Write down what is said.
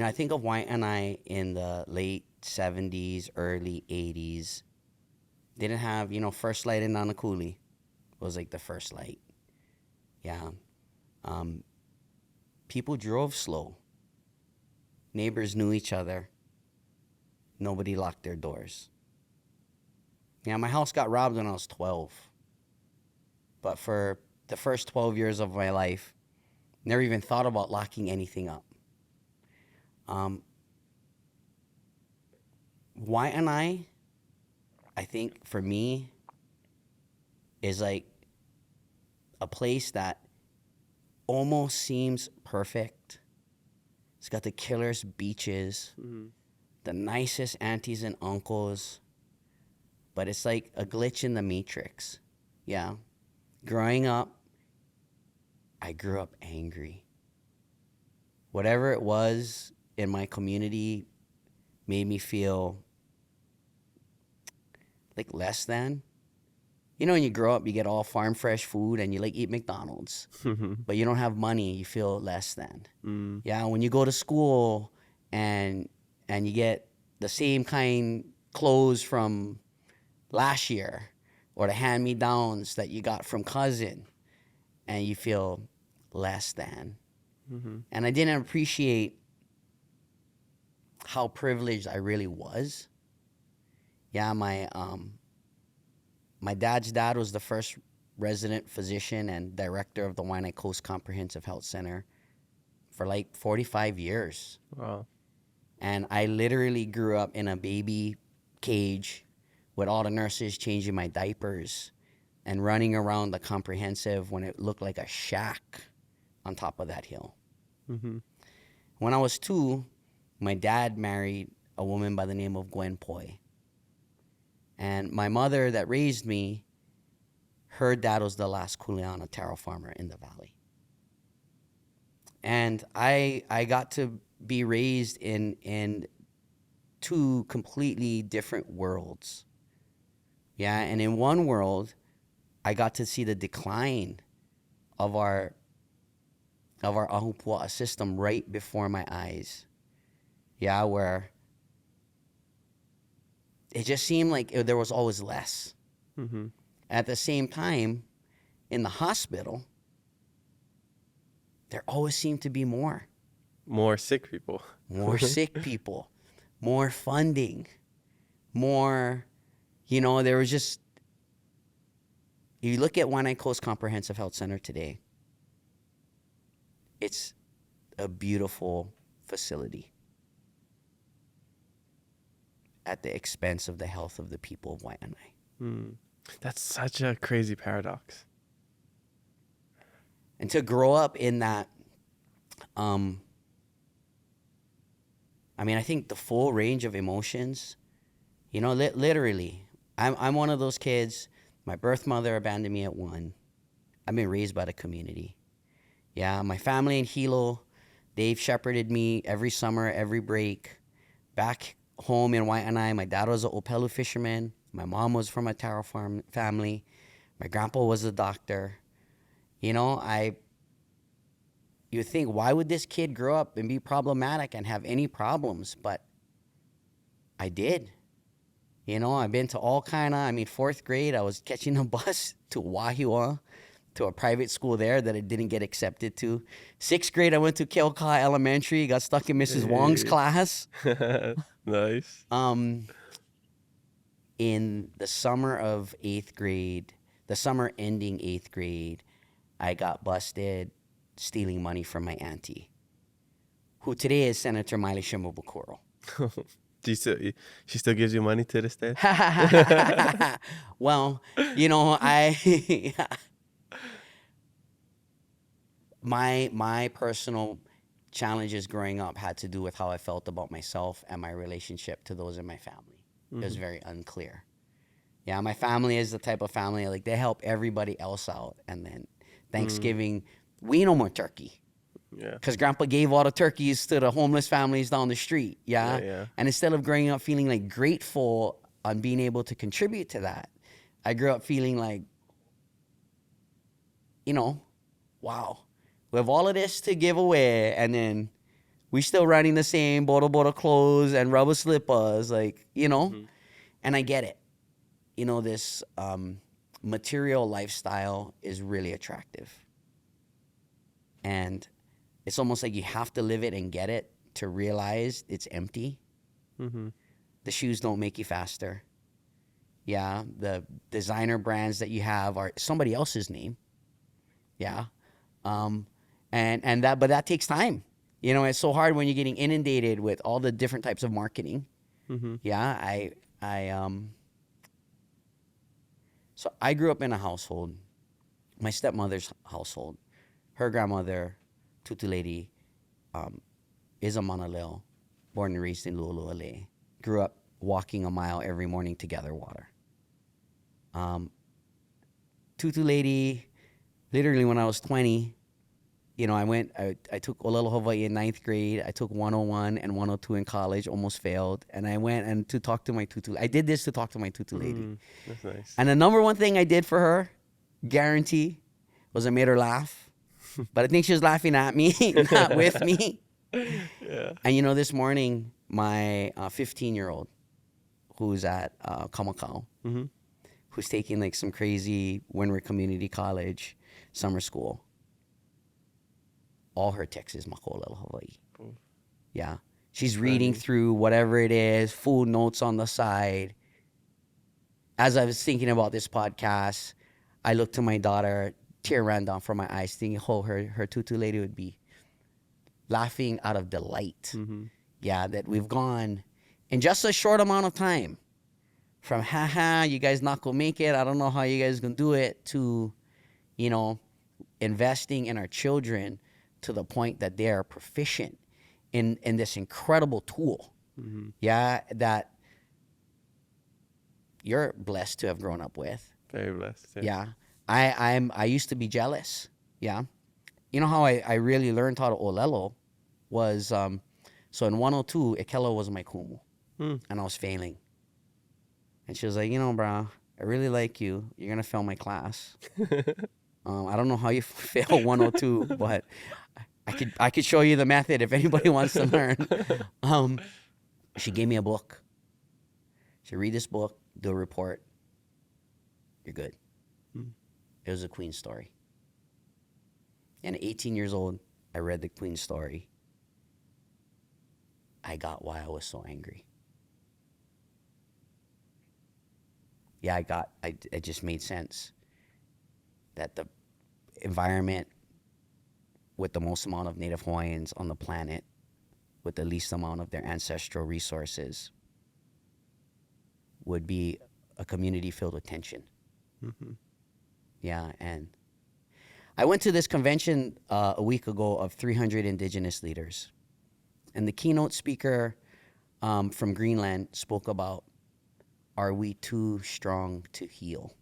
I think of Wai'anae in the late 70s, early 80s. They didn't have, first light in Nanakuli was like the first light. Yeah. Um, People drove slow. Neighbors knew each other. Nobody locked their doors. Yeah, my house got robbed when I was 12. But for the first 12 years of my life, never even thought about locking anything up. Wai'anae, I think for me, is like a place that almost seems perfect. It's got the killerest beaches, the nicest aunties and uncles, but it's like a glitch in the matrix. Yeah. Growing up, I grew up angry. Whatever it was in my community made me feel like less than. When you grow up, you get all farm fresh food and you like eat McDonald's, but you don't have money, you feel less than. Yeah, when you go to school and you get the same kind clothes from last year or the hand-me-downs that you got from cousin, and you feel less than. And I didn't appreciate how privileged I really was. Yeah, my dad's dad was the first resident physician and director of the Wai'anae Coast Comprehensive Health Center for like 45 years. Wow. And I literally grew up in a baby cage with all the nurses changing my diapers and running around the comprehensive when it looked like a shack on top of that hill. When I was 2, my dad married a woman by the name of Gwen Poi. And my mother that raised me, her dad was the last Kuleana taro farmer in the valley. And I got to be raised in 2 completely different worlds. Yeah, and in one world, I got to see the decline of our Ahupua'a system right before my eyes. Yeah, where it just seemed like there was always less. At the same time, in the hospital, there always seemed to be more. More sick people. More sick people, more funding, more, there was just, you look at Wai'anae Coast Comprehensive Health Center today, it's a beautiful facility at the expense of the health of the people of Wai'anae. That's such a crazy paradox. And to grow up in that, I think the full range of emotions, literally, I'm one of those kids. My birth mother abandoned me at 1. I've been raised by the community. Yeah, my family in Hilo, they've shepherded me every summer, every break. Back home in Wai'anae, my dad was an Opelu fisherman. My mom was from a taro farm family. My grandpa was a doctor. You think, why would this kid grow up and be problematic and have any problems? But I did. I've been to all kind of, 4th grade, I was catching a bus to Wahia, to a private school there that I didn't get accepted to. 6th grade, I went to Keoka Elementary, got stuck in Mrs. Wong's class. Nice. In the summer of 8th grade, the summer ending 8th grade, I got busted stealing money from my auntie, who today is Senator Miley Shimabukuro. She still gives you money to this day? Well, my personal challenges growing up had to do with how I felt about myself and my relationship to those in my family. It was very unclear. Yeah, my family is the type of family, like, they help everybody else out. And then Thanksgiving, we eat no more turkey. Yeah. Because Grandpa gave all the turkeys to the homeless families down the street. Yeah? And instead of growing up feeling like grateful on being able to contribute to that, I grew up feeling like, wow, we have all of this to give away, and then We still running the same Bora Bora clothes and rubber slippers, like, you know? Mhm. And I get it. You know, this material lifestyle is really attractive. And it's almost like you have to live it and get it to realize it's empty. Mhm. The shoes don't make you faster. Yeah, the designer brands that you have are somebody else's name. Yeah. And that, but that takes time. You know, it's so hard when you're getting inundated with all the different types of marketing. Mhm. Yeah, so I grew up in a household, my stepmother's household. Her grandmother, Tutu Lady, is a Manaleo, born and raised in Lu'ulu'ale. Grew up walking a mile every morning to gather water. Tutu Lady, literally when I was 20, you know, I took Olelo Hawaii in 9th grade. I took 101 and 102 in college, almost failed. And I went and to talk to my Tutu. I did this to talk to my Tutu Lady. That's nice. And the number one thing I did for her, guarantee, was I made her laugh. But I think she was laughing at me, not with me. Yeah. And you know, this morning, my 15-year-old, who's at Kamakau, Mhm. who's taking like some crazy Windward Community College summer school, all her text is Makolelo Hawaii. Cool. Yeah. She's reading through whatever it is, full notes on the side. As I was thinking about this podcast, I looked to my daughter, tear ran down from my eyes, thinking, oh, her Tutu Lady would be laughing out of delight. Mhm. Yeah, that we've gone in just a short amount of time from, haha, you guys not gonna make it, I don't know how you guys gonna do it, to, you know, investing in our children to the point that they are proficient in this incredible tool. Mhm. Yeah, that you're blessed to have grown up with. Very blessed. Yeah. I used to be jealous. Yeah. You know how I really learned how to olelo was so in 102, Kalo was my kumu. Mm. And I was failing. And she was like, you know, bro, I really like you. You're gonna fail my class. I don't know how you fail 102, but I could show you the method if anybody wants to learn. She gave me a book. She said, read this book, do a report. You're good. Mm. It was a Queen story. And at 18 years old, I read the Queen story. I got why I was so angry. Yeah, it just made sense that the environment with the most amount of Native Hawaiians on the planet, with the least amount of their ancestral resources, would be a community filled with tension. Mm-hmm. Yeah, and I went to this convention a week ago of 300 indigenous leaders. And the keynote speaker from Greenland spoke about, are we too strong to heal?